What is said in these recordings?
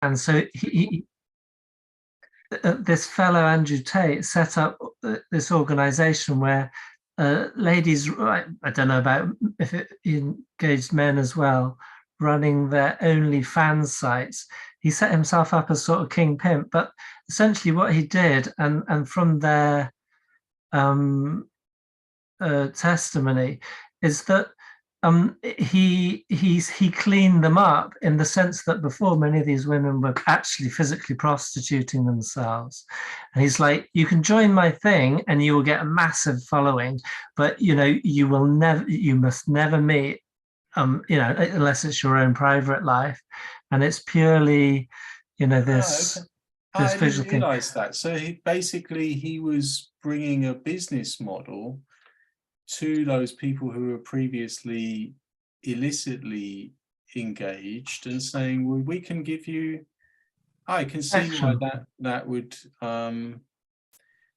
and so this fellow Andrew Tate set up this organization where ladies, I don't know about if it engaged men as well, running their OnlyFans sites. He set himself up as sort of king pimp, but essentially what he did, and from their testimony, is that he cleaned them up in the sense that before many of these women were actually physically prostituting themselves, and he's like, you can join my thing and you will get a massive following, but you must never meet unless it's your own private life, and it's purely this okay. this I visual didn't thing. realize that. So he was bringing a business model to those people who were previously illicitly engaged and saying, well, we can give you, I can see why that would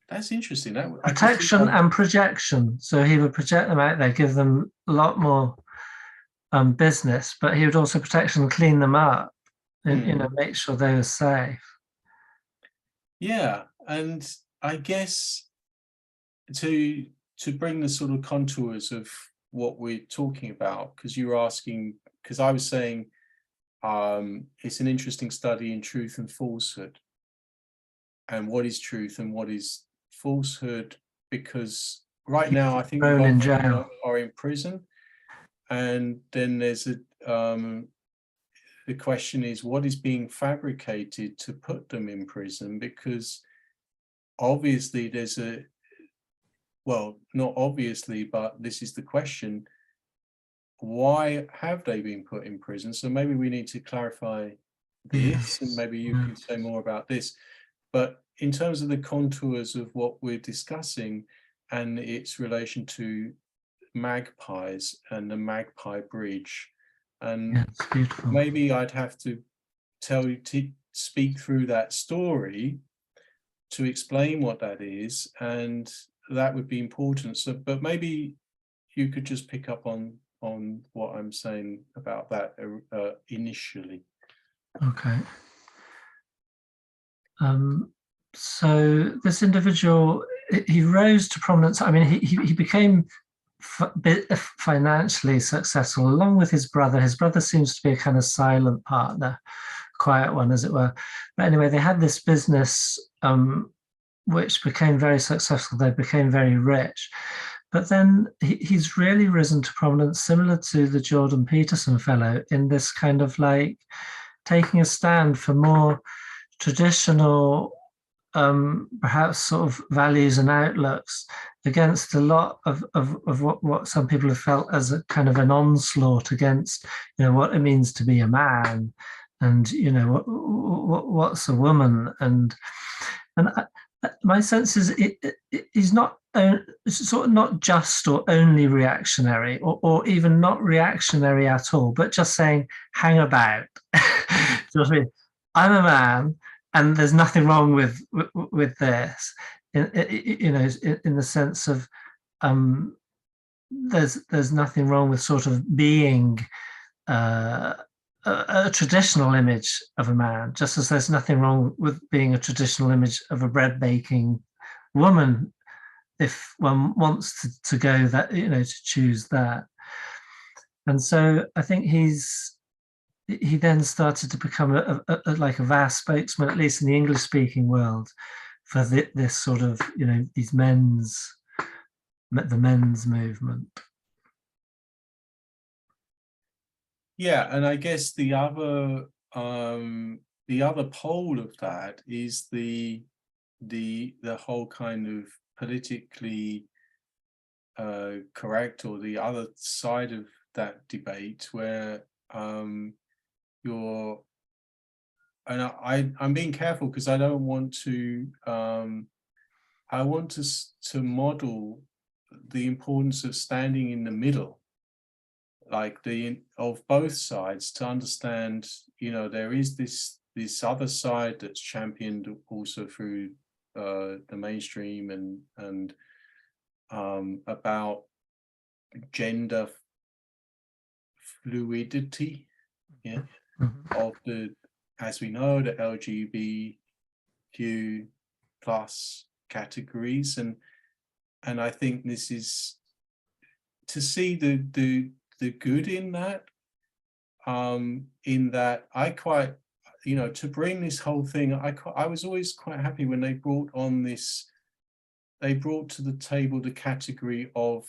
that's interesting. Protection and projection. So he would project them out there, give them a lot more business, but he would also protect and clean them up and make sure they were safe. Yeah, and I guess to bring the sort of contours of what we're talking about, because you were asking, because I was saying it's an interesting study in truth and falsehood, and what is truth and what is falsehood, because right now I think both in of jail. them are in prison, and then there's the question is, what is being fabricated to put them in prison? Because obviously there's well, not obviously, but this is the question, why have they been put in prison? So maybe we need to clarify this, and maybe you can say more about this. But in terms of the contours of what we're discussing and its relation to magpies and the Magpie Bridge, and maybe I'd have to tell you to speak through that story to explain what that is, and that would be important. So, but maybe you could just pick up on what I'm saying about that initially. Okay. So this individual, he rose to prominence. I mean, he became financially successful along with his brother. His brother seems to be a kind of silent partner, quiet one, as it were. But anyway, they had this business which became very successful. They became very rich. But then he's really risen to prominence, similar to the Jordan Peterson fellow, in this kind of like taking a stand for more traditional, perhaps sort of values and outlooks against a lot of what some people have felt as a kind of an onslaught against, what it means to be a man, and what's a woman, and my sense is he's not sort of not just or only reactionary, or even not reactionary at all, but just saying hang about. I'm a man, and there's nothing wrong with this, in the sense of there's nothing wrong with sort of being a traditional image of a man, just as there's nothing wrong with being a traditional image of a bread baking woman, if one wants to go that, to choose that. And so I think he then started to become like a vast spokesman, at least in the English speaking world, for this sort of, the men's movement. Yeah, and I guess the other pole of that is the whole kind of politically correct, or the other side of that debate, where you're, and I'm being careful because I don't want to I want to model the importance of standing in the middle, like of both sides, to understand, there is this other side that's championed also through the mainstream, and about gender fluidity, of the as we know, the LGBTQ plus categories, and I think this is to see the good in that. In that, I quite, you know, to bring this whole thing, I was always quite happy when they brought on this. They brought to the table the category of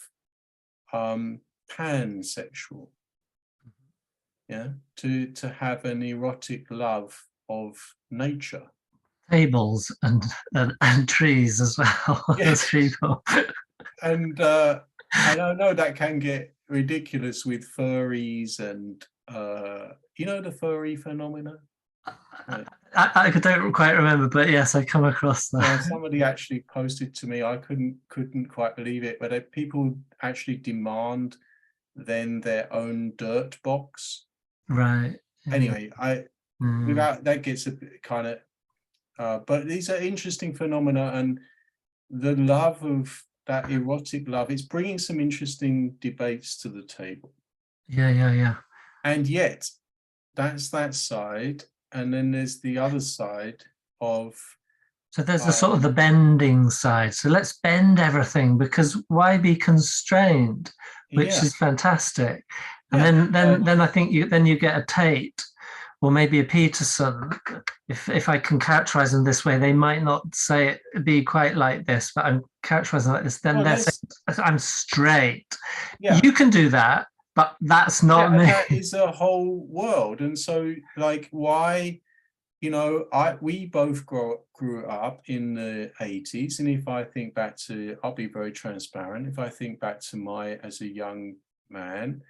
pansexual. Yeah, to have an erotic love of nature. Tables and trees as well. Yes. As people. And I don't know, that can get ridiculous with furries and you know, the furry phenomena. I don't quite remember, but yes, I come across that. Yeah, somebody actually posted to me. I couldn't quite believe it, but people actually demand then their own dirt box. Right. Anyway, without that gets a bit kind of, but these are interesting phenomena, and the love of that erotic love, it's bringing some interesting debates to the table. Yeah. And yet, that's that side, and then there's the other side of. So there's the sort of the bending side. So let's bend everything, because why be constrained? Which is fantastic. And then I think you get a Tate or maybe a Peterson. If I can characterize them this way, they might not say it be quite like this, but I'm characterizing like this. Then they're saying, I'm straight. Yeah. You can do that, but that's not me. That is a whole world. And so, like, why, you know, we both grew up in the 80s. And if I think back to, I'll be very transparent. If I think back to as a young man,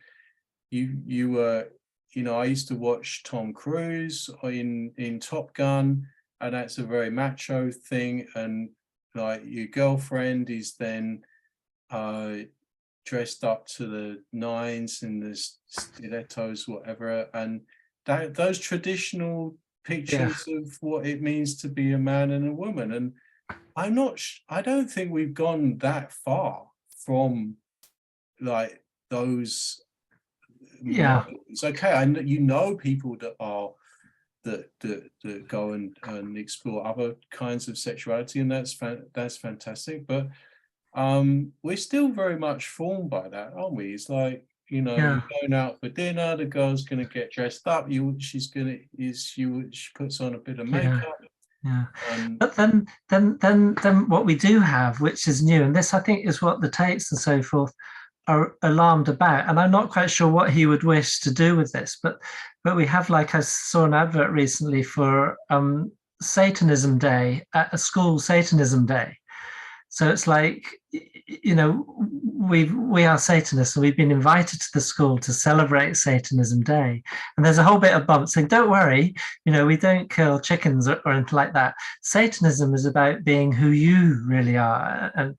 you were, you know, I used to watch Tom Cruise in Top Gun, and that's a very macho thing. And like, your girlfriend is then dressed up to the nines in the stilettos, whatever. And those traditional pictures of what it means to be a man and a woman. And I don't think we've gone that far from like those. Yeah, it's okay. You know, people that are that go and explore other kinds of sexuality, and that's fantastic. But we're still very much formed by that, aren't we? It's like, you know, you're going out for dinner, the girl's going to get dressed up, she puts on a bit of makeup. But then what we do have, which is new, and this I think is what the Tates and so forth are alarmed about, and I'm not quite sure what he would wish to do with this, but we have, like, I saw an advert recently for Satanism Day at a school, Satanism Day. So it's like, you know, we are Satanists, and we've been invited to the school to celebrate Satanism Day. And there's a whole bit of bump saying, don't worry, you know, we don't kill chickens or anything like that. Satanism is about being who you really are. And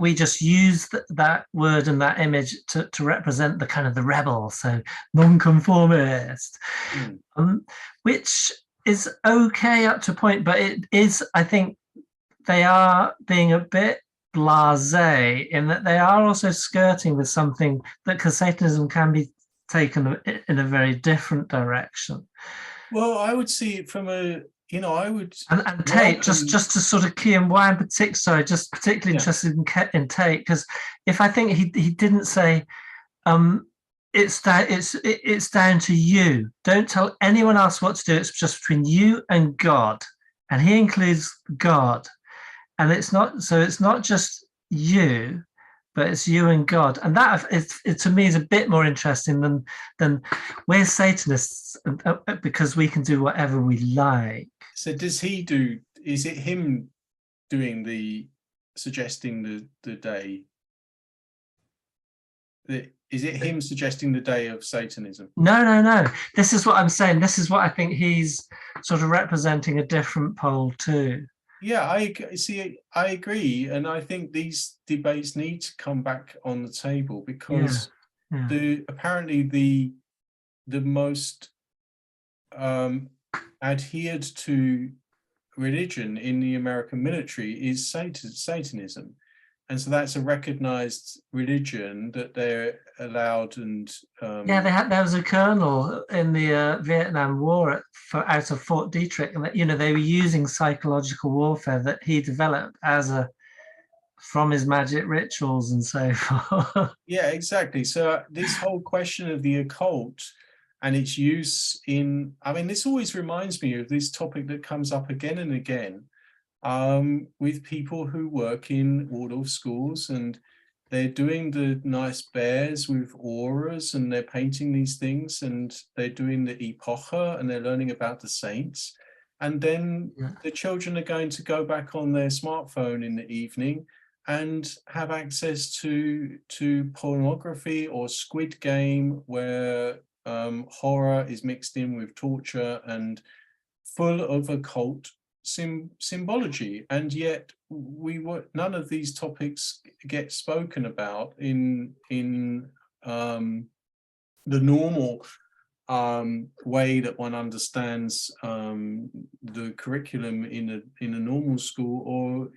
we just use that word and that image to represent the kind of the rebel, so nonconformist, which is okay up to a point, but it is, I think, they are being a bit blasé in that they are also skirting with something that, because Satanism can be taken in a very different direction. Well, I would see it from a, you know, I would. And Tate, just to sort of key in why I'm just particularly interested in Tate, because if I think he didn't say, it's down to you. Don't tell anyone else what to do. It's just between you and God, and he includes God. And it's not just you, but it's you and God. And that it to me is a bit more interesting than we're Satanists because we can do whatever we like. So is it him doing suggesting the day? Is it him suggesting the day of Satanism? No. This is what I'm saying. This is what I think he's sort of representing a different pole too. Yeah, I agree, and I think these debates need to come back on the table, because apparently the most adhered to religion in the American military is Satanism, and so that's a recognized religion that they're allowed. And yeah, there was a colonel in the Vietnam War out of Fort Detrick, and they were using psychological warfare that he developed from his magic rituals and so forth. Yeah, exactly. So this whole question of the occult and its use in, I mean, this always reminds me of this topic that comes up again and again with people who work in Waldorf schools, and they're doing the nice bears with auras, and they're painting these things, and they're doing the epocha, and they're learning about the saints. And then the children are going to go back on their smartphone in the evening and have access to pornography or Squid Game, where horror is mixed in with torture and full of occult symbology. And yet none of these topics get spoken about in the normal way that one understands the curriculum in a normal school, or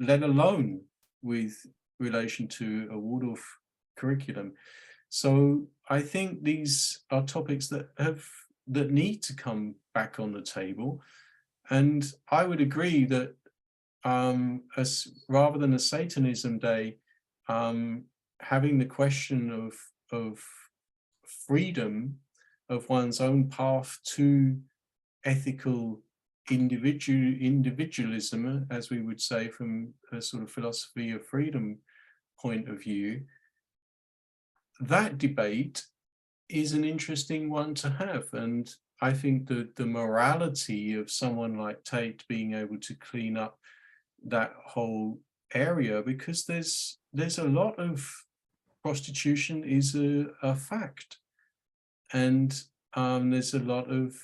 let alone with relation to a Waldorf curriculum. So I think these are topics that need to come back on the table. And I would agree that rather than a Satanism Day, having the question of freedom of one's own path to ethical individualism, as we would say from a sort of philosophy of freedom point of view, that debate is an interesting one to have. And I think that the morality of someone like Tate being able to clean up that whole area, because there's a lot of prostitution is a fact, and there's a lot of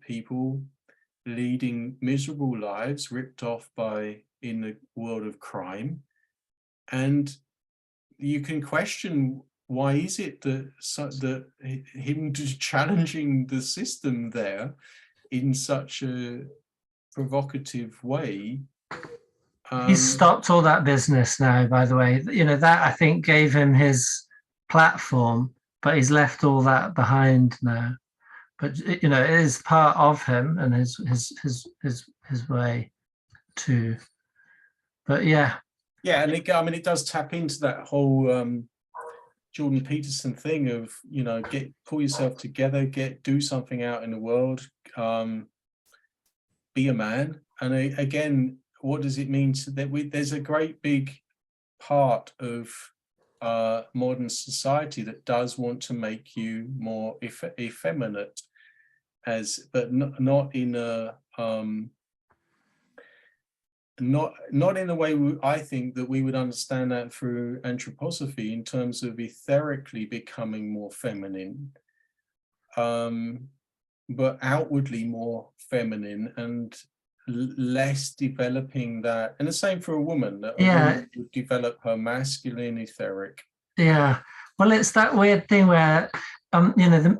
people leading miserable lives, ripped off in the world of crime. And you can question, why is it that him just challenging the system there in such a provocative way? He's stopped all that business now, by the way. That I think gave him his platform, but he's left all that behind now. But it is part of him and his way too. But yeah, and it does tap into that whole Jordan Peterson thing of pull yourself together, do something out in the world, be a man. And again, what does it mean there's a great big part of modern society that does want to make you more effeminate, but not in a not in the way I think that we would understand that through anthroposophy, in terms of etherically becoming more feminine, but outwardly more feminine, and less developing that. And the same for a woman, that a woman would develop her masculine etheric. Yeah, well, it's that weird thing where the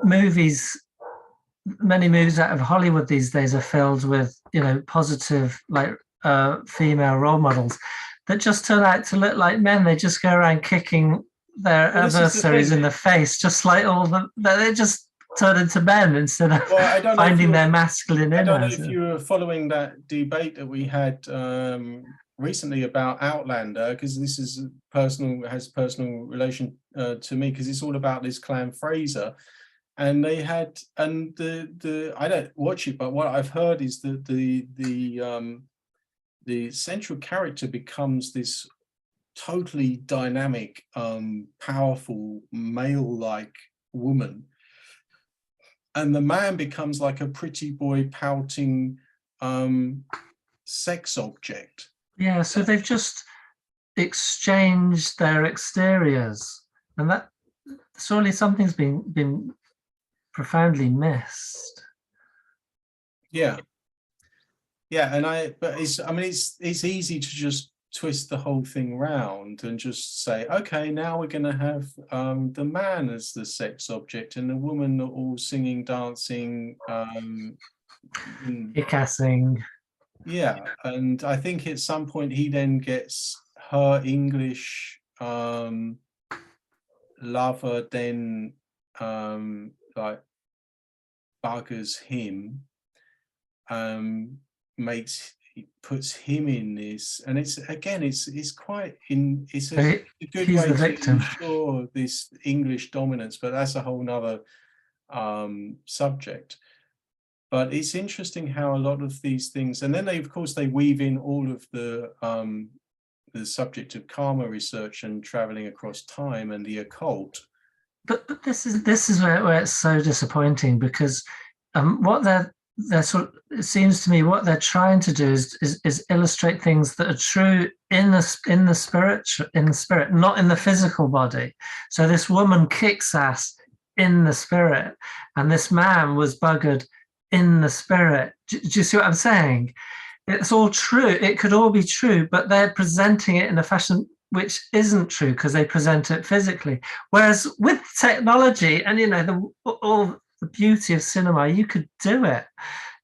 many movies out of Hollywood these days are filled with positive, like female role models that just turn out to look like men. They just go around kicking their adversaries in the face, just like they just turn into men instead of finding their masculine inner. I don't know if you were following that debate that we had recently about Outlander, because this is has personal relation to me, because it's all about this Clan Fraser. And they had, and the I don't watch it, but what I've heard is that the central character becomes this totally dynamic, powerful, male-like woman, and the man becomes like a pretty boy pouting sex object. Yeah, so they've just exchanged their exteriors, and that surely something's been profoundly missed. Yeah, and but it's easy to just twist the whole thing round and just say, okay, now we're going to have the man as the sex object and the woman all singing, dancing, kickassing. Yeah, and I think at some point he then gets her English lover then like buggers him, puts him in this, and it's again it's quite in it's So a good he's way the to victim. ensure this English dominance, but that's a whole nother subject. But it's interesting how a lot of these things, and then they, of course, they weave in all of the subject of karma research and traveling across time and the occult. But this is where it's so disappointing, because what they're sort of, it seems to me what they're trying to do is illustrate things that are true in the spirit, not in the physical body. So this woman kicks ass in the spirit, and this man was buggered in the spirit. Do you see what I'm saying? It's all true. It could all be true, but they're presenting it in a fashion which isn't true because they present it physically. Whereas with technology and, you know, all the beauty of cinema, you could do it,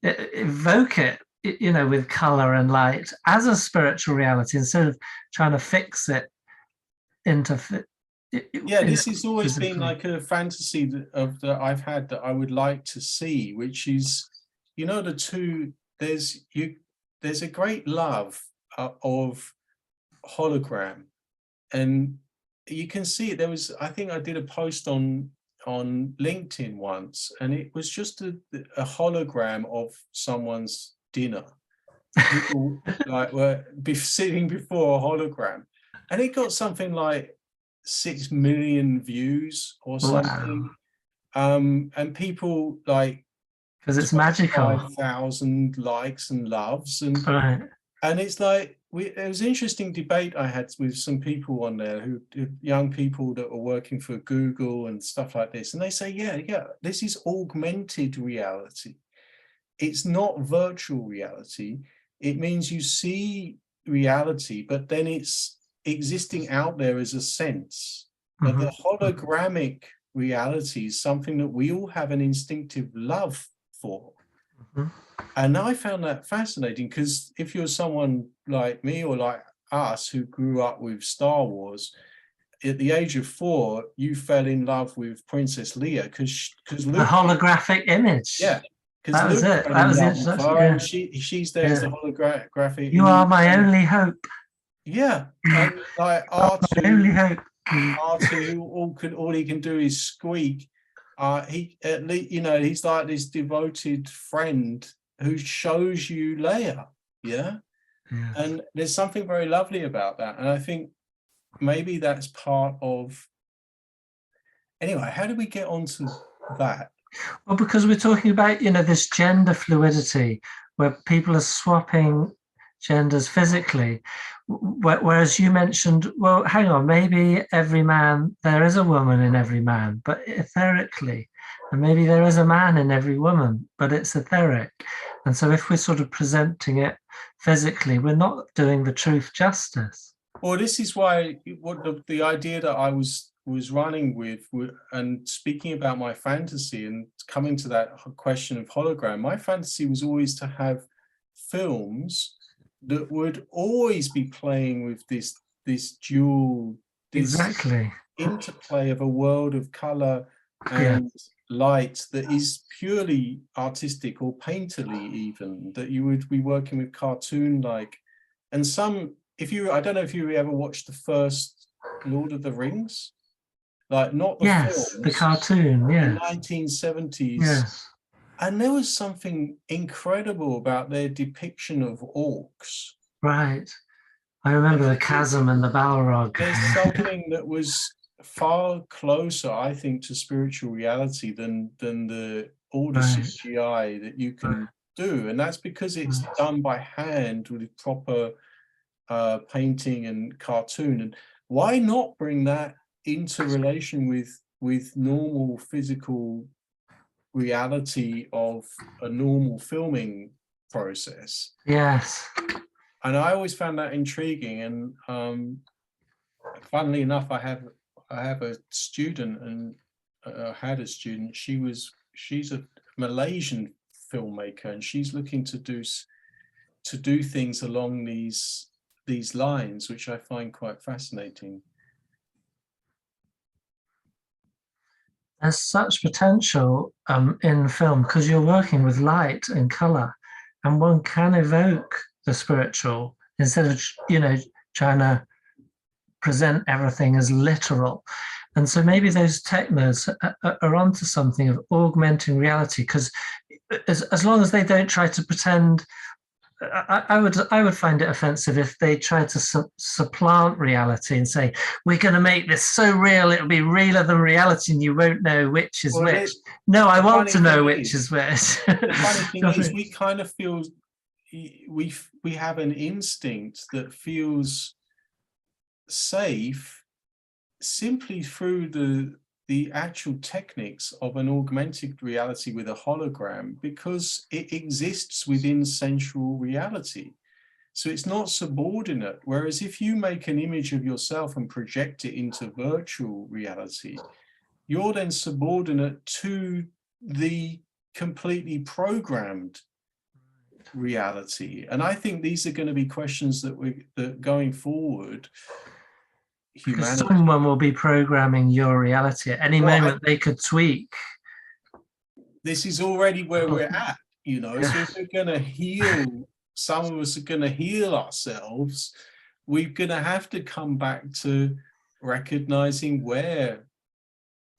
evoke it, you know, with color and light as a spiritual reality instead of trying to fix it into. Yeah, this has always been like a fantasy that I've had that I would like to see, which is, you know, there's a great love of hologram, and you can see it. I think I did a post on LinkedIn once, and it was just a hologram of someone's dinner. People like were sitting before a hologram, and it got something like 6 million views or something. Wow. And people like Because it's magical. 5,000 likes and loves, and Right. it's like it was an interesting debate I had with some people on there who young people that were working for Google and stuff like this, and they say, yeah, this is augmented reality. It's not virtual reality. It means you see reality, but then it's existing out there as a sense. But the hologramic reality is something that we all have an instinctive love for. And I found that fascinating, because if you're someone like me or like us who grew up with Star Wars, at the age of 4, you fell in love with Princess Leia because the holographic image. Yeah, because that was Luke it. fell That in was love with her, yeah. and she's there as the holographic. You are my only hope. Yeah, and like My only hope. R2, all he can do is squeak. He at least, you know, he's like this devoted friend who shows you Leia. Yeah, and there's something very lovely about that, and I think maybe that's part of. Anyway, how did we get onto that? Well, because we're talking about, you know, this gender fluidity where people are swapping genders physically, whereas you mentioned, well, hang on, maybe every man, there is a woman in every man, but etherically, and maybe there is a man in every woman, but it's etheric. And so if we're sort of presenting it physically, we're not doing the truth justice. Well, this is why what the idea that I was running with, and speaking about my fantasy and coming to that question of hologram, my fantasy was always to have films that would always be playing with this dual, this exactly interplay of a world of color and light that is purely artistic or painterly, even that you would be working with cartoon like. And some, I don't know if you ever watched the first Lord of the Rings, like not the films, the cartoon, the 1970s. Yes. And there was something incredible about their depiction of orcs. Right. I remember the chasm and the Balrog. There's something that was far closer, I think, to spiritual reality than all the CGI that you can do. And that's because it's done by hand with proper painting and cartoon. And why not bring that into relation with normal physical reality of a normal filming process? Yes. And I always found that intriguing. And funnily enough, I have a student, and had a student. She's a Malaysian filmmaker, and she's looking to do things along these lines, which I find quite fascinating. There's such potential in film because you're working with light and color, and one can evoke the spiritual instead of, you know, trying to present everything as literal. And so maybe those technos are onto something of augmenting reality, because as long as they don't try to pretend, I would find it offensive if they tried to supplant reality and say, we're going to make this so real it'll be realer than reality and you won't know which is which. No, I want to know which is which. The funny thing is, we kind of feel we have an instinct that feels safe simply through the actual techniques of an augmented reality with a hologram, because it exists within sensual reality. So it's not subordinate. Whereas if you make an image of yourself and project it into virtual reality, you're then subordinate to the completely programmed reality. And I think these are going to be questions that going forward, because humanity, someone will be programming your reality at any moment. They could tweak. This is already where we're at, you know. So if we're going to heal, some of us are going to heal ourselves, we're going to have to come back to recognizing where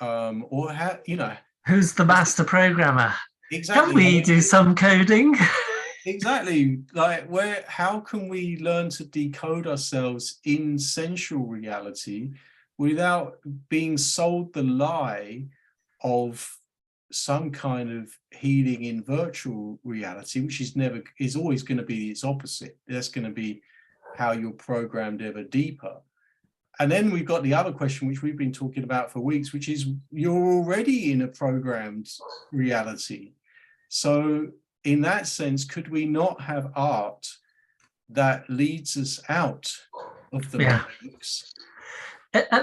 or how, you know, who's the master programmer. Exactly. Can we do some coding? Exactly. Like, how can we learn to decode ourselves in sensual reality without being sold the lie of some kind of healing in virtual reality, which is always going to be its opposite. That's going to be how you're programmed ever deeper. And then we've got the other question, which we've been talking about for weeks, which is you're already in a programmed reality. So in that sense, could we not have art that leads us out of the matrix?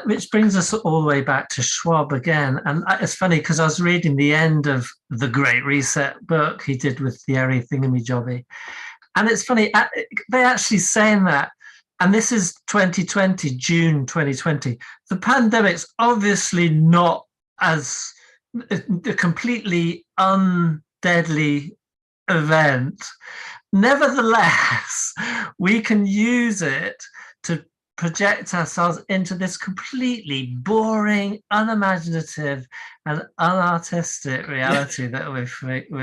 Which brings us all the way back to Schwab again. And it's funny because I was reading the end of the Great Reset book he did with Thierry Thingamajobby. And it's funny, they're actually saying that. And this is 2020, June 2020. The pandemic's obviously not as a completely undeadly event. Nevertheless, we can use it to project ourselves into this completely boring, unimaginative, and unartistic reality that we're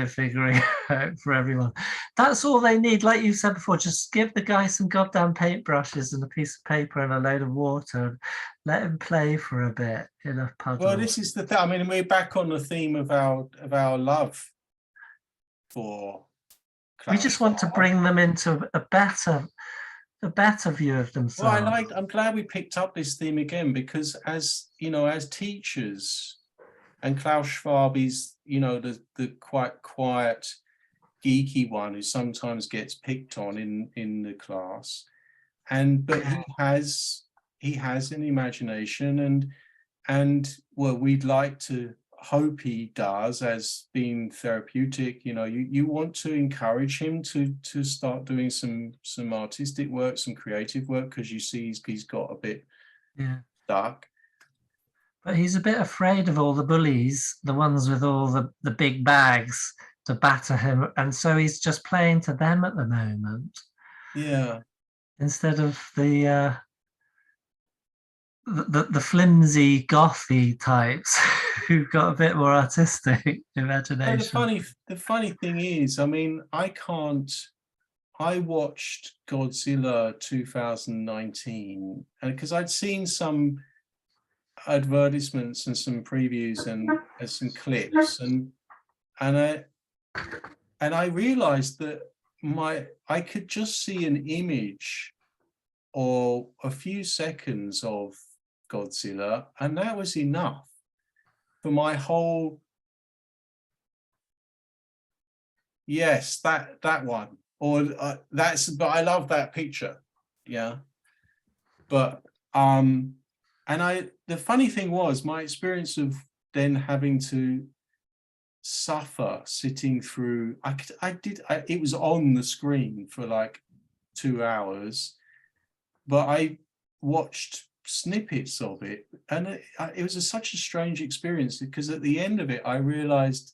figuring out for everyone. That's all they need. Like you said before, just give the guy some goddamn paintbrushes and a piece of paper and a load of water and let him play for a bit in a puddle. Well, this is the thing. I mean, we're back on the theme of our love for Klaus. We just want to bring them into a better view of themselves. Well, I'm glad we picked up this theme again, because as you know, as teachers, and Klaus Schwab is, you know, the quite quiet, geeky one who sometimes gets picked on in the class, but he has an imagination, and well, we'd like to hope he does, as being therapeutic. You know, you want to encourage him to start doing some artistic work, some creative work, because you see he's got a bit stuck. But he's a bit afraid of all the bullies, the ones with all the big bags to batter him, and so he's just playing to them at the moment. Yeah. Instead of the flimsy, gothy types who've got a bit more artistic imagination. Well, the funny thing is, I mean, I watched Godzilla 2019, and because I'd seen some advertisements and some previews and some clips, and I realized that I could just see an image or a few seconds of Godzilla, and that was enough for my whole that one, or but I love that picture, but the funny thing was, my experience of then having to suffer sitting through. It was on the screen for like 2 hours, but I watched snippets of it, and it was such a strange experience, because at the end of it I realized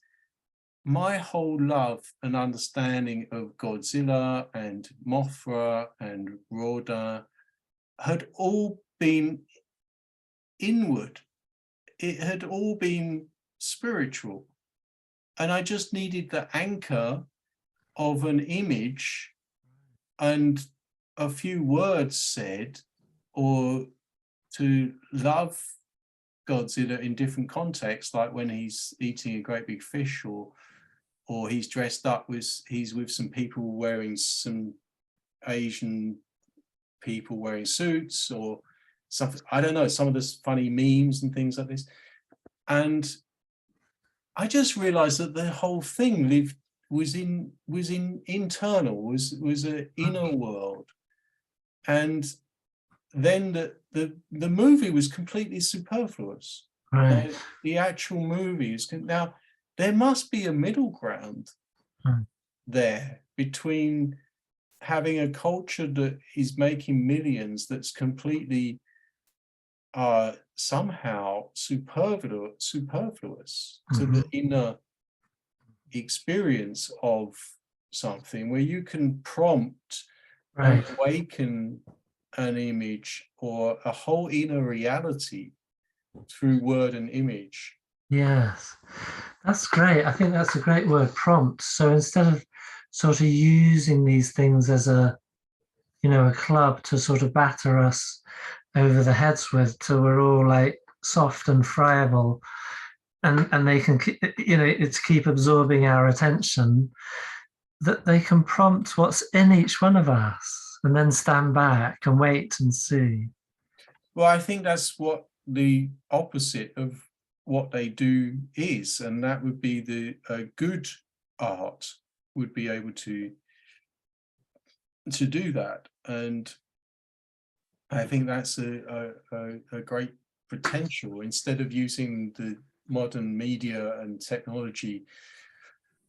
my whole love and understanding of Godzilla and Mothra and Rodan had all been inward. It had all been spiritual, and I just needed the anchor of an image and a few words said, or to love Godzilla in different contexts, like when he's eating a great big fish, or he's dressed up he's with some people wearing, some Asian people wearing suits or something. I don't know, some of this funny memes and things like this. And I just realized that the whole thing was internal, was an inner world. And then the movie was completely superfluous. Right. The actual movies now, there must be a middle ground there between having a culture that is making millions that's completely somehow superfluous to the inner experience of something, where you can prompt and awaken an image or a whole inner reality through word and image. Yes, that's great. I think that's a great word, prompt. So instead of sort of using these things as a club to sort of batter us over the heads with till we're all like soft and friable, and they can it's keep absorbing our attention, that they can prompt what's in each one of us and then stand back and wait and see. Well, I think that's what the opposite of what they do is, and that would be the good art would be able to do that. And I think that's a great potential. Instead of using the modern media and technology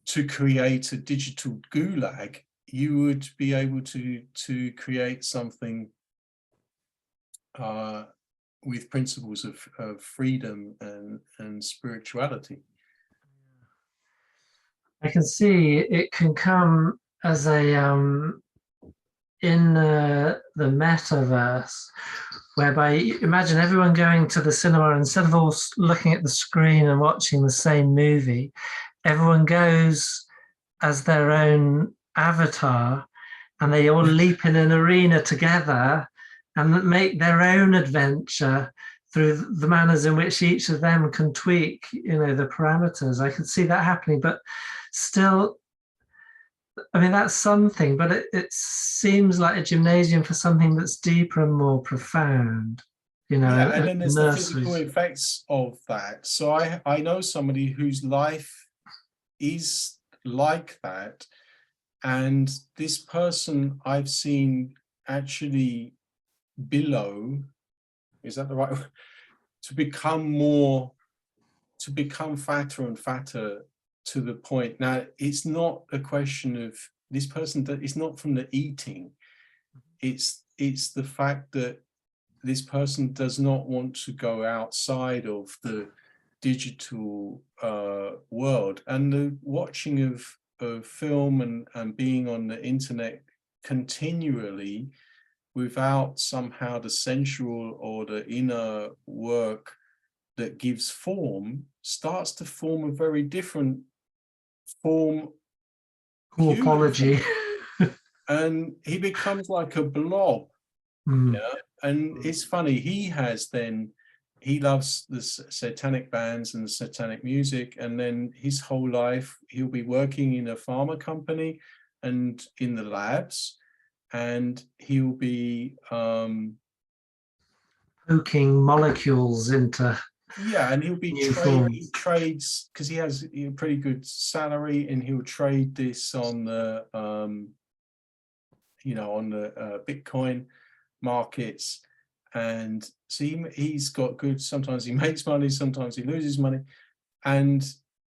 to create a digital gulag, you would be able to create something with principles of freedom and spirituality. I can see it can come as a in the metaverse, whereby imagine everyone going to the cinema, and instead of all looking at the screen and watching the same movie, everyone goes as their own avatar, and they all leap in an arena together and make their own adventure through the manners in which each of them can tweak, the parameters. I could see that happening, but still, I mean, that's something, but it seems like a gymnasium for something that's deeper and more profound. Yeah, and then there's the physical effects of that. So I know somebody whose life is like that, and this person I've seen actually below, is that the right word? To become fatter and fatter, to the point. Now, it's not a question of this person, that it's not from the eating. It's the fact that this person does not want to go outside of the digital world, and the watching of film and being on the internet continually without somehow the sensual or the inner work that gives form, starts to form a very different form. Apology. And he becomes like a blob. Yeah. And it's funny, he loves the satanic bands and the satanic music, and then his whole life he'll be working in a pharma company and in the labs, and he'll be poking molecules into and he'll be he trades, because he has a pretty good salary, and he'll trade this on the on the Bitcoin markets. And so he's got good, sometimes he makes money, sometimes he loses money, and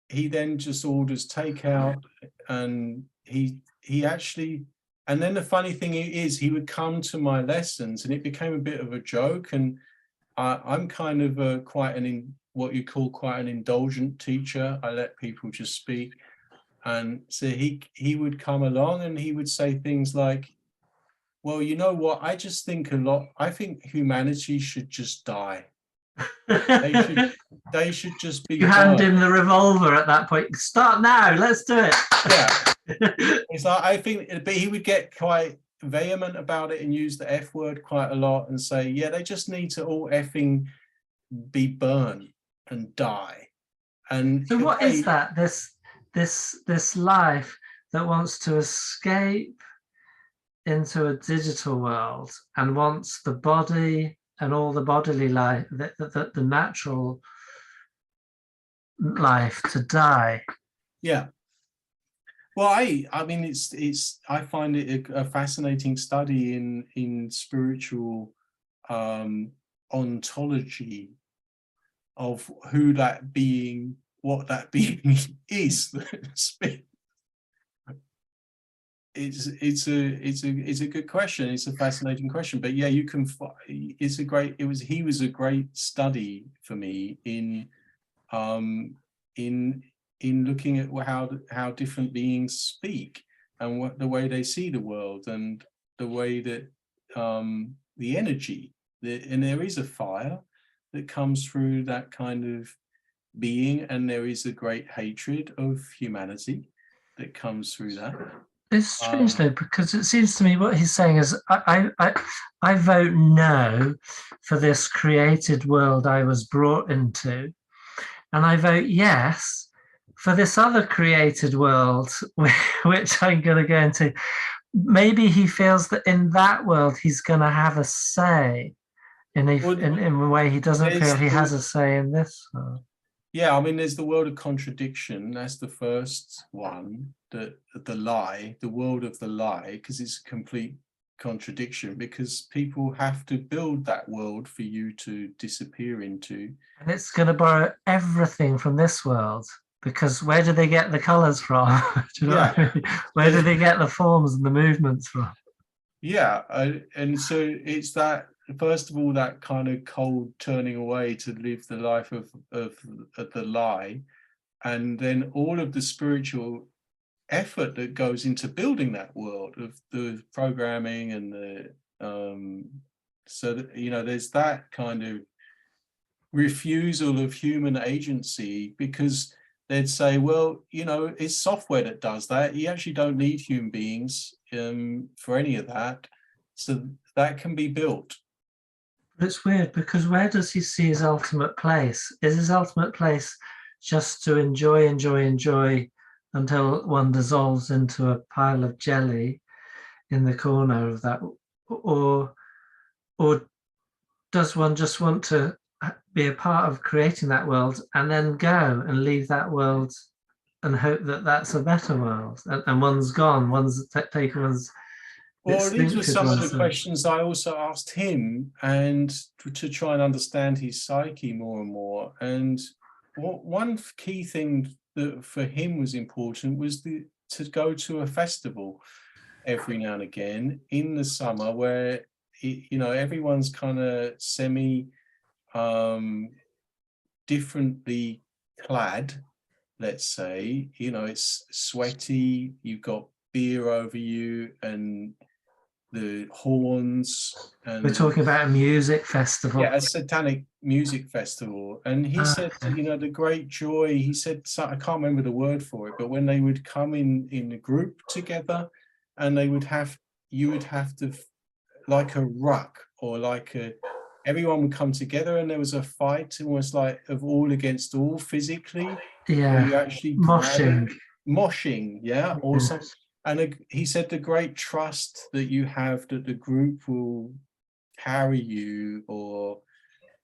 he then just orders takeout, and he actually, and then the funny thing is he would come to my lessons and it became a bit of a joke. And I'm kind of quite what you call quite an indulgent teacher. I let people just speak. And so he would come along and he would say things like, well, you know what, I just think I think humanity should just die. They should just be You hand burned. him the revolver at that point. Start now, let's do it. Yeah. It's like, I think, but he would get quite vehement about it and use the F word quite a lot and say, yeah, they just need to all effing be burned and die. And so what is that, this life that wants to escape into a digital world and wants the body and all the bodily life, the natural life to die? Yeah. Well, I mean, I find it a fascinating study in spiritual ontology of who that being, what that being is. It's a good question. It's a fascinating question. But yeah, you can. It's a great. He was a great study for me in looking at how different beings speak and what the way they see the world and the way that the energy, and there is a fire that comes through that kind of being, and there is a great hatred of humanity that comes through that. It's strange though, because it seems to me what he's saying is I vote no for this created world I was brought into, and I vote yes for this other created world which I'm going to go into. Maybe he feels that in that world he's going to have a say in a way he doesn't feel he has a say in this world. Yeah, I mean, there's the world of contradiction. That's the first one, the lie, the world of the lie, because it's a complete contradiction, because people have to build that world for you to disappear into. And it's going to borrow everything from this world, because where do they get the colors from? Do you know what I mean? Where do they get the forms and the movements from? Yeah, and so it's that, first of all, that kind of cold turning away to live the life of the lie, and then all of the spiritual effort that goes into building that world of the programming and the so that, you know, there's that kind of refusal of human agency, because they'd say, well, you know, it's software that does that. You actually don't need human beings for any of that, so that can be built. But it's weird, because where does he see his ultimate place? Is his ultimate place just to enjoy until one dissolves into a pile of jelly in the corner of that, or does one just want to be a part of creating that world and then go and leave that world and hope that that's a better world, and one's gone, one's taken one's. Well, these were some of the questions I also asked him, and to try and understand his psyche more and more. And one key thing that for him was important was to go to a festival every now and again in the summer, where you know, everyone's kind of semi differently clad, let's say. You know, it's sweaty, you've got beer over you and the horns, and we're talking about a music festival. Yeah, a satanic music festival. And he said, you know, the great joy, he said, I can't remember the word for it, but when they would come in a group together, and you would have to, like a ruck, or like everyone would come together, and there was a fight, almost like of all against all physically. Yeah, you actually moshing, yeah, or something. And he said the great trust that you have that the group will carry you, or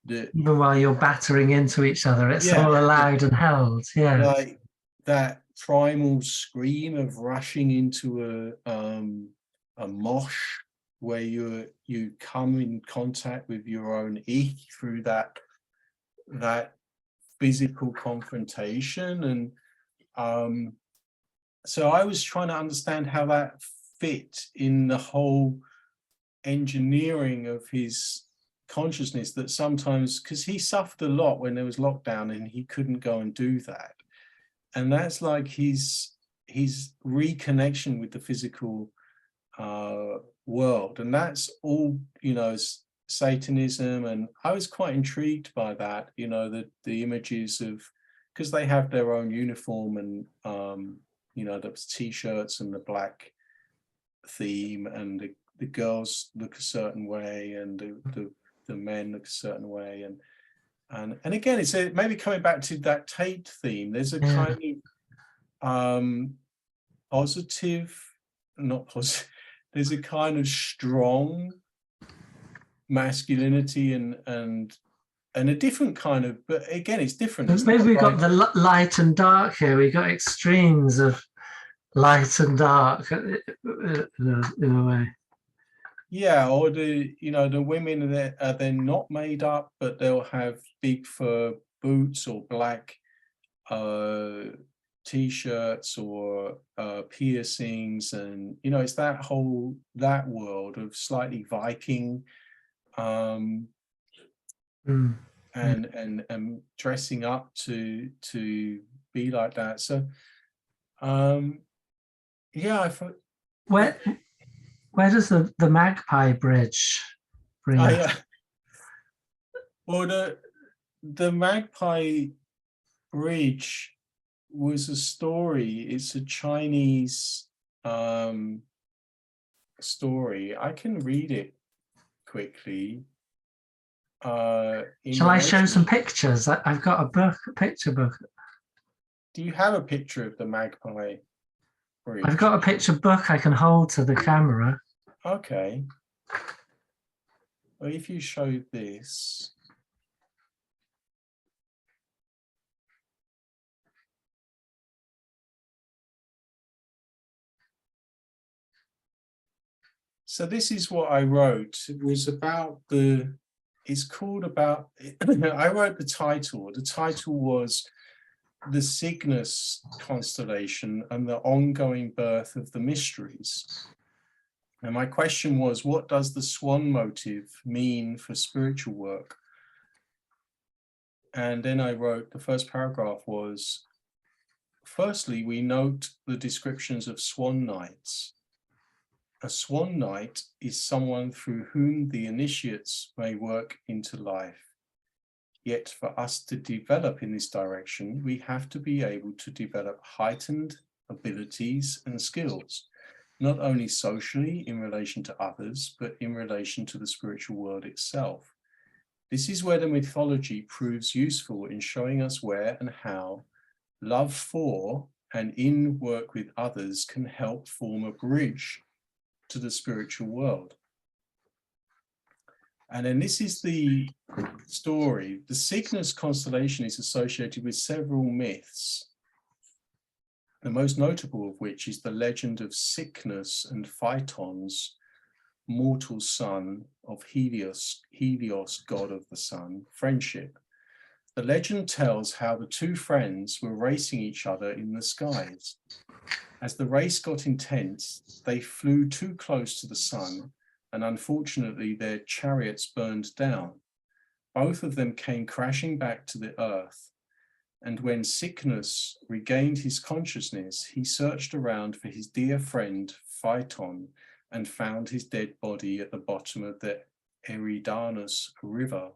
even while you're battering into each other, it's all allowed and held. Yeah, like that primal scream of rushing into a mosh, where you come in contact with your own ich through that physical confrontation. And So I was trying to understand how that fit in the whole engineering of his consciousness, that sometimes, because he suffered a lot when there was lockdown and he couldn't go and do that, and that's like his reconnection with the physical world, and that's all, you know, Satanism. And I was quite intrigued by that, you know, the images of, because they have their own uniform, and you know, the t-shirts and the black theme, and the girls look a certain way, and the men look a certain way, and again, it's maybe coming back to that Tate theme. There's a kind of positive, not positive. There's a kind of strong masculinity and a different kind of, but again, it's different. It's maybe we got like, the light and dark here. We got extremes of light and dark in a way. Yeah, or the, you know, the women they're not made up, but they'll have big fur boots or black t-shirts or piercings, and you know, it's that world of slightly Viking and dressing up to be like that. So yeah, I thought, where does the Magpie Bridge bring us? Well, the Magpie Bridge was a story. It's a Chinese story. I can read it quickly. Shall I show some pictures? I've got a picture book. Do you have a picture of the Magpie Bridge? I've got a picture book I can hold to the camera. Okay. Well, if you show this. So this is what I wrote. It was about it's called about, I wrote the title. The title was The Cygnus Constellation and the Ongoing Birth of the Mysteries. And my question was, what does the swan motive mean for spiritual work? And then I wrote, the first paragraph was, firstly, we note the descriptions of swan knights. A swan knight is someone through whom the initiates may work into life. Yet for us to develop in this direction, we have to be able to develop heightened abilities and skills, not only socially in relation to others, but in relation to the spiritual world itself. This is where the mythology proves useful in showing us where and how love for and in work with others can help form a bridge to the spiritual world. And then this is the story. The Cygnus constellation is associated with several myths, the most notable of which is the legend of Cygnus and Phaeton's mortal son of Helios, god of the sun, friendship. The legend tells how the two friends were racing each other in the skies. As the race got intense, they flew too close to the sun, and unfortunately their chariots burned down. Both of them came crashing back to the earth, and when Cygnus regained his consciousness, he searched around for his dear friend Phaeton and found his dead body at the bottom of the Eridanus River.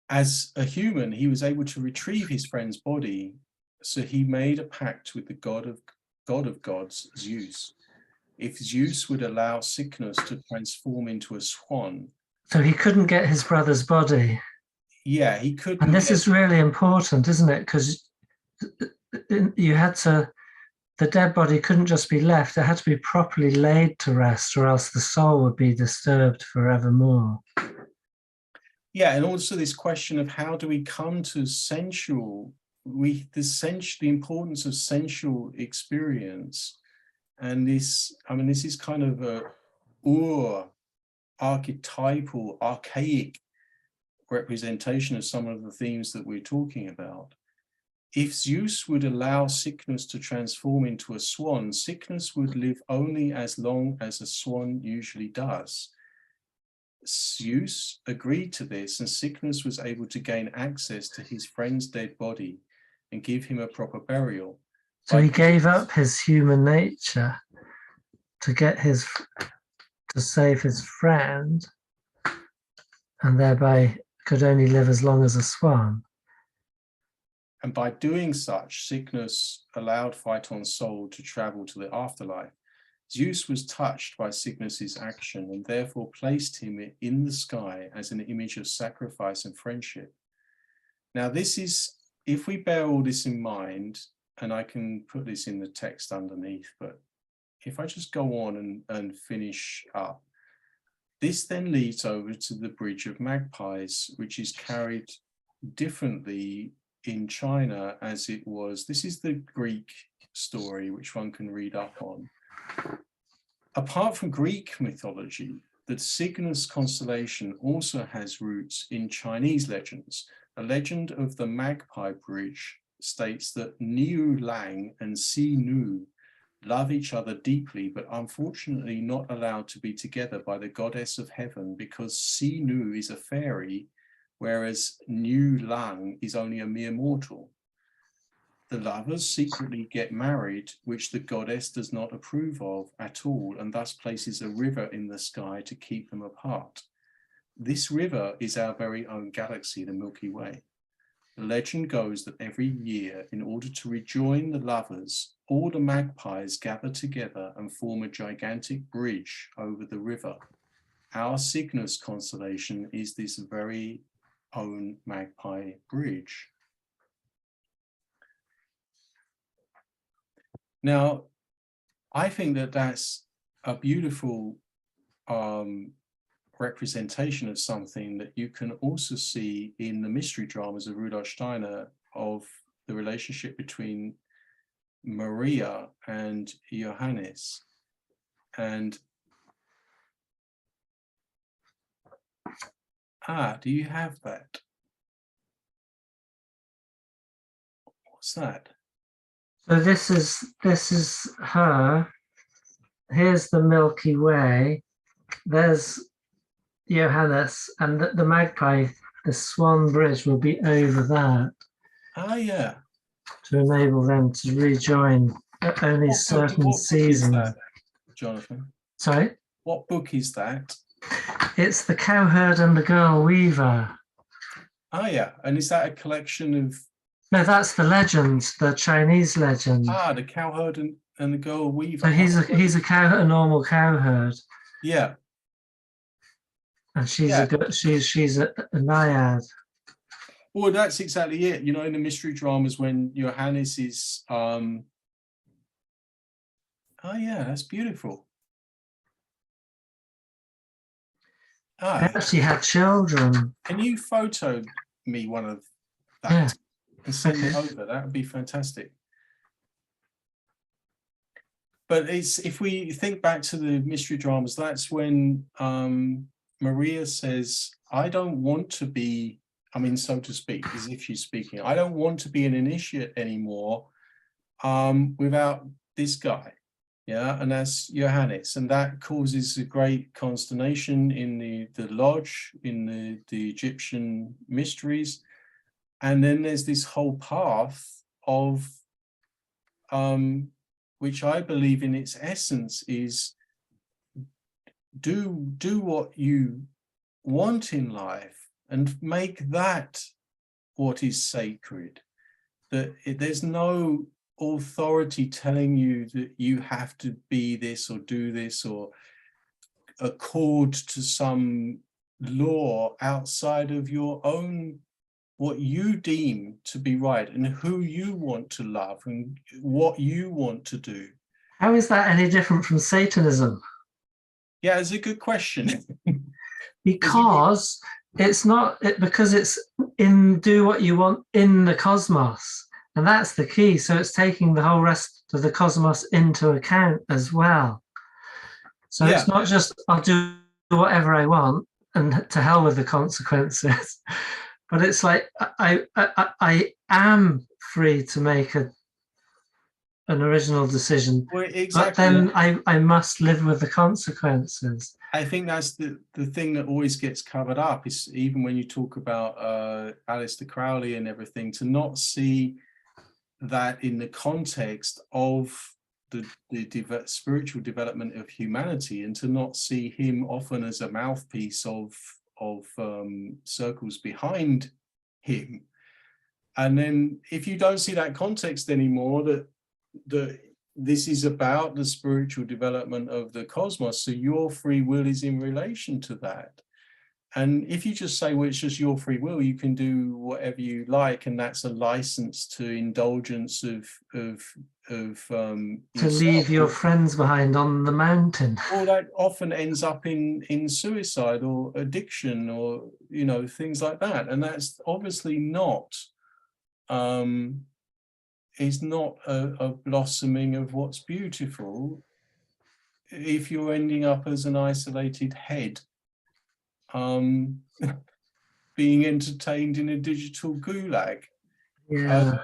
As a human, he was able to retrieve his friend's body, so he made a pact with the god of gods, Zeus. If Zeus would allow Cygnus to transform into a swan. So he couldn't get his brother's body. Yeah, he couldn't. And this is really important, isn't it? Because you had to, the dead body couldn't just be left, it had to be properly laid to rest, or else the soul would be disturbed forevermore. Yeah, and also this question of how do we come to sensual, the importance of sensual experience. And this, I mean, this is kind of a archetypal, archaic representation of some of the themes that we're talking about. if Zeus would allow sickness to transform into a swan, sickness would live only as long as a swan usually does. Zeus agreed to this, and sickness was able to gain access to his friend's dead body and give him a proper burial. So he gave up his human nature to save his friend, and thereby could only live as long as a swan. And by doing such, sickness allowed Phaeton's soul to travel to the afterlife. Zeus was touched by Cygnus's action and therefore placed him in the sky as an image of sacrifice and friendship. Now this is, if we bear all this in mind, and I can put this in the text underneath, but if I just go on and finish up, this then leads over to the Bridge of Magpies, which is carried differently in China as it was. This is the Greek story, which one can read up on. Apart from Greek mythology, the Cygnus constellation also has roots in Chinese legends. A legend of the Magpie Bridge states that Niu Lang and Si Nu love each other deeply, but unfortunately not allowed to be together by the goddess of heaven because Si Nu is a fairy, whereas Niu Lang is only a mere mortal. The lovers secretly get married, which the goddess does not approve of at all, and thus places a river in the sky to keep them apart. This river is our very own galaxy, the Milky Way. The legend goes that every year, in order to rejoin the lovers, all the magpies gather together and form a gigantic bridge over the river. Our Cygnus constellation is this very own magpie bridge. Now, I think that that's a beautiful representation of something that you can also see in the mystery dramas of Rudolf Steiner, of the relationship between Maria and Johannes. And do you have that? What's that? So this is her. Here's the Milky Way. There's Johannes, and the magpie, the swan bridge will be over that. Yeah. To enable them to rejoin at only certain seasons. What book is that, Jonathan? Sorry? What book is that? It's The Cowherd and the Girl Weaver. Yeah. And is that a collection of... No, that's the legend, the Chinese legend. The Cowherd and the Girl Weaver. So he's a normal cowherd. Yeah. And she's a naiad. Well, that's exactly it. You know, in the mystery dramas, when Johannes is, yeah, that's beautiful. They actually had children. Can you photo me one of that? Yeah. And send it over? That would be fantastic. But if we think back to the mystery dramas, that's when Maria says, I don't want to be, I mean, so to speak, as if she's speaking, I don't want to be an initiate anymore without this guy. Yeah, and that's Johannes. And that causes a great consternation in the lodge, in the Egyptian mysteries. And then there's this whole path of, which I believe in its essence is do what you want in life and make that what is sacred. That there's no authority telling you that you have to be this or do this or accord to some law outside of your own, what you deem to be right and who you want to love and what you want to do. How is that any different from Satanism? Yeah, it's a good question. Because it's not, because it's in do what you want in the cosmos. And that's the key. So it's taking the whole rest of the cosmos into account as well. So it's not just, I'll do whatever I want and to hell with the consequences. But it's like, I am free to make an original decision, Well, but exactly. then I must live with the consequences. I think that's the thing that always gets covered up, is even when you talk about Aleister Crowley and everything, to not see that in the context of the spiritual development of humanity, and to not see him often as a mouthpiece of circles behind him. And then if you don't see that context anymore, that this is about the spiritual development of the cosmos, so your free will is in relation to that. And if you just say, well, it's just your free will, you can do whatever you like, and that's a license to indulgence of to leave your friends behind on the mountain. Well, that often ends up in suicide or addiction, or things like that, and that's obviously not is not a blossoming of what's beautiful. If you're ending up as an isolated head, being entertained in a digital gulag. Yeah.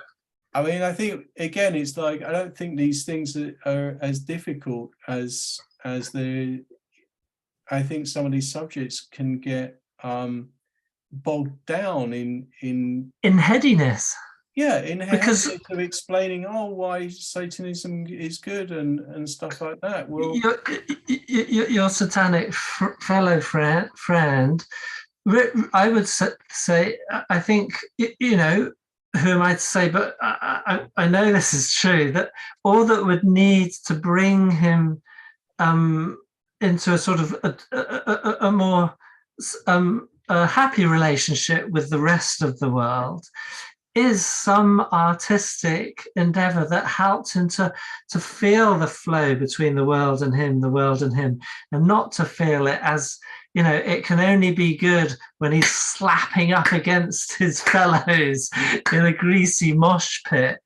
I mean, I think, again, it's like, I don't think these things are as difficult as the. I think some of these subjects can get bogged down in headiness. Yeah, in because of explaining, why Satanism is good and stuff like that. Well, your satanic fellow friend, I would say, I think, who am I to say, but I know this is true, that all that would need to bring him into a sort of a more a happy relationship with the rest of the world is some artistic endeavor that helped him to feel the flow between the world and him, and not to feel it as, it can only be good when he's slapping up against his fellows in a greasy mosh pit,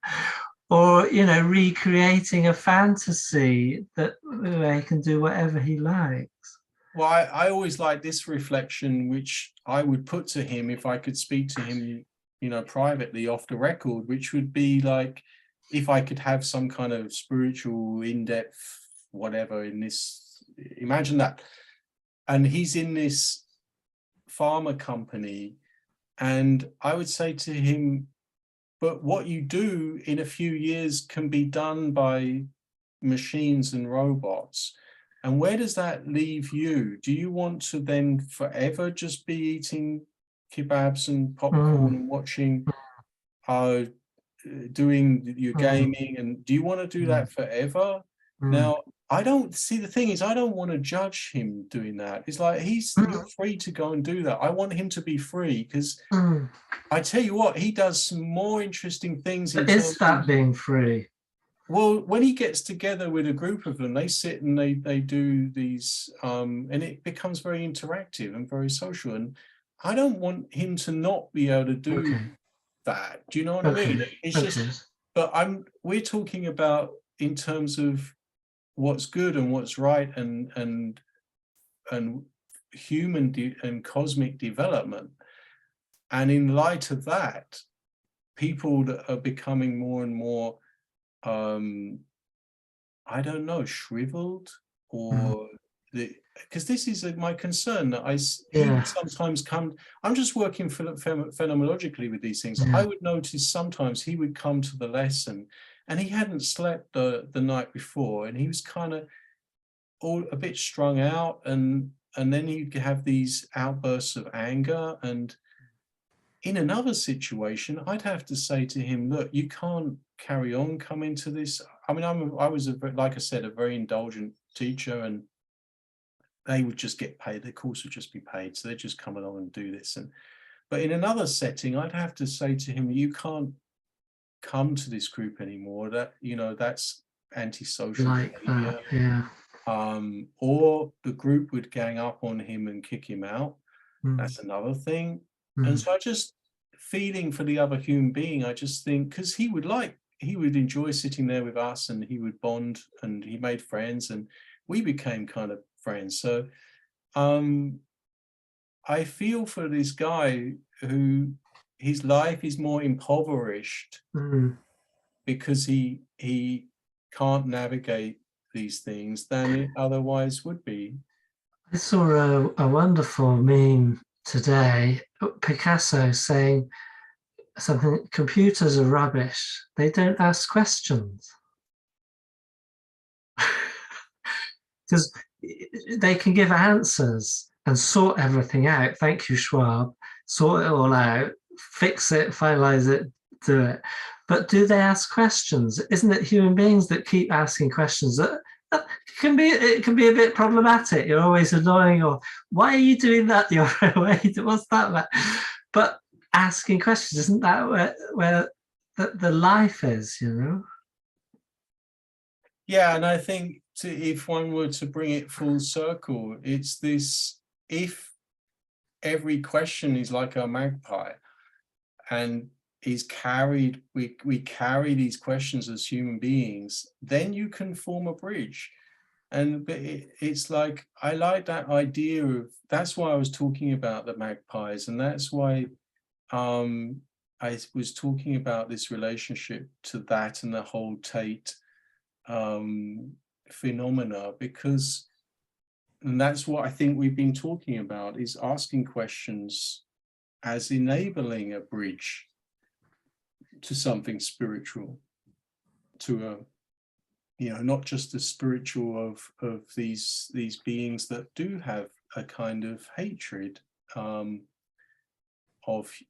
or, recreating a fantasy that he can do whatever he likes. Well, I always like this reflection, which I would put to him if I could speak to him, privately off the record, which would be like, if I could have some kind of spiritual, in-depth, whatever in this, imagine that. And he's in this pharma company, and I would say to him, but what you do in a few years can be done by machines and robots. And where does that leave you? Do you want to then forever just be eating kebabs and popcorn and watching, doing your gaming? And do you want to do that forever? Now, I don't see, the thing is, I don't want to judge him doing that. It's like, you're free to go and do that. I want him to be free, because I tell you what, he does some more interesting things. Is that being free? Well, when he gets together with a group of them, they sit and they do these, and it becomes very interactive and very social. And I don't want him to not be able to do that. Do you know what I mean? It's just, but we're talking about in terms of what's good and what's right, and human and cosmic development. And in light of that, people that are becoming more and more, I don't know, shriveled, or because this is my concern, that he would sometimes come. I'm just working phenomenologically with these things. I would notice sometimes he would come to the lesson, and he hadn't slept the night before, and he was kind of all a bit strung out, and then he'd have these outbursts of anger. And in another situation, I'd have to say to him, look, you can't carry on coming to this. I mean, I was, like I said, a very indulgent teacher, and they would just get paid. The course would just be paid. So they'd just come along and do this. But in another setting, I'd have to say to him, you can't come to this group anymore. That, that's antisocial behavior. Or the group would gang up on him and kick him out. That's another thing. And so I just, feeling for the other human being, I just think, because he would enjoy sitting there with us, and he would bond, and he made friends, and we became kind of friends. So I feel for this guy who his life is more impoverished because he can't navigate these things than it otherwise would be. I saw a wonderful meme today, Picasso saying something, computers are rubbish, they don't ask questions. Because they can give answers and sort everything out. Thank you, Schwab. Sort it all out, fix it, finalize it, do it. But do they ask questions? Isn't it human beings that keep asking questions? It can be a bit problematic. You're always annoying, or why are you doing that the other way? What's that about? But asking questions, isn't that where the life is, you know? Yeah, and I think if one were to bring it full circle, it's this: if every question is like a magpie and is carried, we carry these questions as human beings, then you can form a bridge. And it's like, I like that idea of, that's why I was talking about the magpies, and that's why I was talking about this relationship to that and the whole Tate phenomena, because, and that's what I think we've been talking about, is asking questions as enabling a bridge to something spiritual, to a, you know, not just the spiritual of these beings that do have a kind of hatred of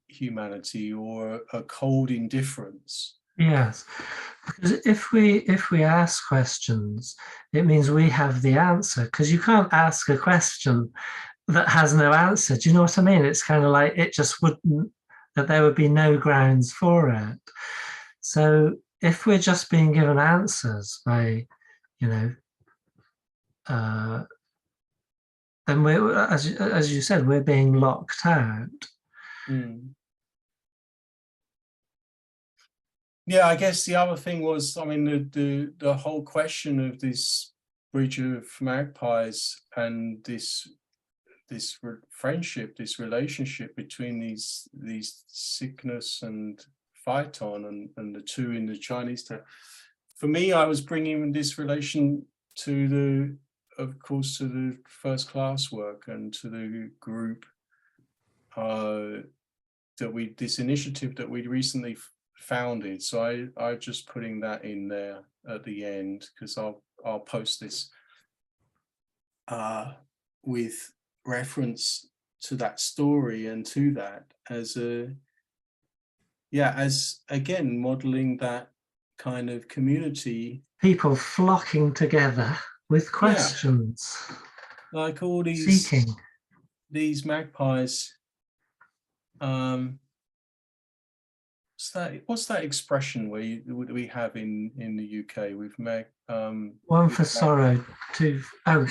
humanity, or a cold indifference. Yes, because if we ask questions, it means we have the answer, because you can't ask a question that has no answer. Do you know what I mean? It's kind of like it just wouldn't, that there would be no grounds for it. So if we're just being given answers by, you know, then we're, as you said, we're being locked out. Yeah, I guess the other thing was, I mean, the whole question of this bridge of magpies and this friendship, this relationship between these Cygnus and Phaeton, and the two in the Chinese text. For me, I was bringing this relation to the, of course, to the first class work and to the group that this initiative that we recently founded. So I'm just putting that in there at the end, because I'll post this with reference to that story and to that as a, yeah, as again modeling that kind of community, people flocking together with questions, like all these seeking these magpies. What's that expression we have in the UK with one for sorrow, two, oh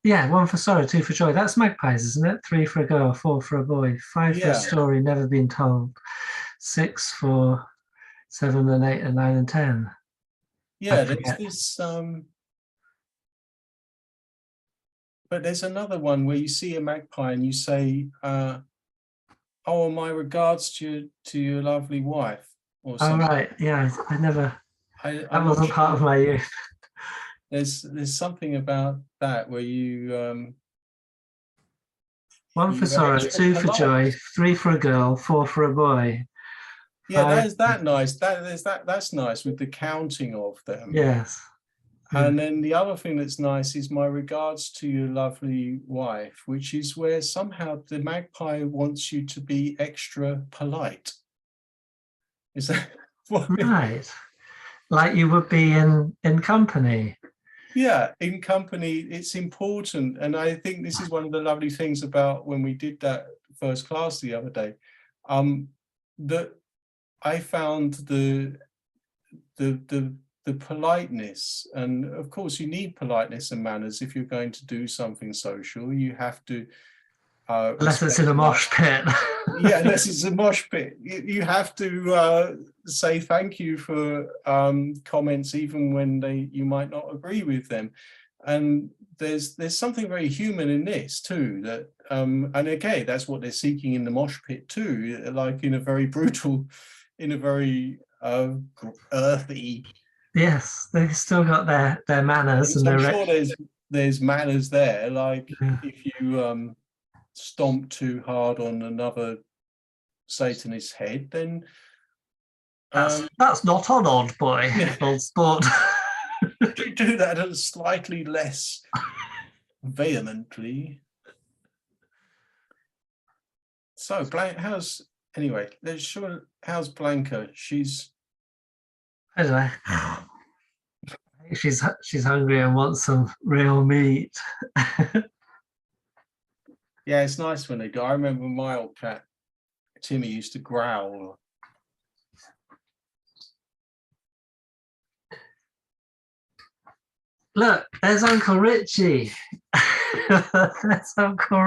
yeah, one for sorrow, two for joy. That's magpies, isn't it? 3 for a girl, 4 for a boy, 5 for a story never been told, 6 for 7 and 8 and 9 and 10. Yeah, there's this but there's another one where you see a magpie and you say, oh, my regards to your lovely wife, or something. Oh right, yeah, I never, that wasn't sure. part of my youth. There's something about that where you 1 for sorrow, 2 for joy, 3 for a girl, 4 for a boy. Yeah, there's that nice. That's nice with the counting of them. Yes. And then the other thing that's nice is my regards to your lovely wife, which is where somehow the magpie wants you to be extra polite. Is that right? Like you would be in company. Yeah, in company, it's important. And I think this is one of the lovely things about when we did that first class the other day, that I found the politeness, and of course you need politeness and manners if you're going to do something social. You have to unless it's in a mosh pit. Yeah, unless it's a mosh pit, you have to say thank you for comments even when you might not agree with them. And there's something very human in this too, that and again, that's what they're seeking in the mosh pit too, like in a very brutal, in a very earthy. Yes, they've still got their manners and I'm their sure there's manners there, like yeah. if you stomp too hard on another Satanist's head, then That's not on, old boy, old sport. you do that a slightly less vehemently. So anyway, let's show how's Blanca. She's I don't know. She's hungry and wants some real meat. yeah, it's nice when they do. I remember my old cat Timmy used to growl. Look, there's Uncle Richie. There's Uncle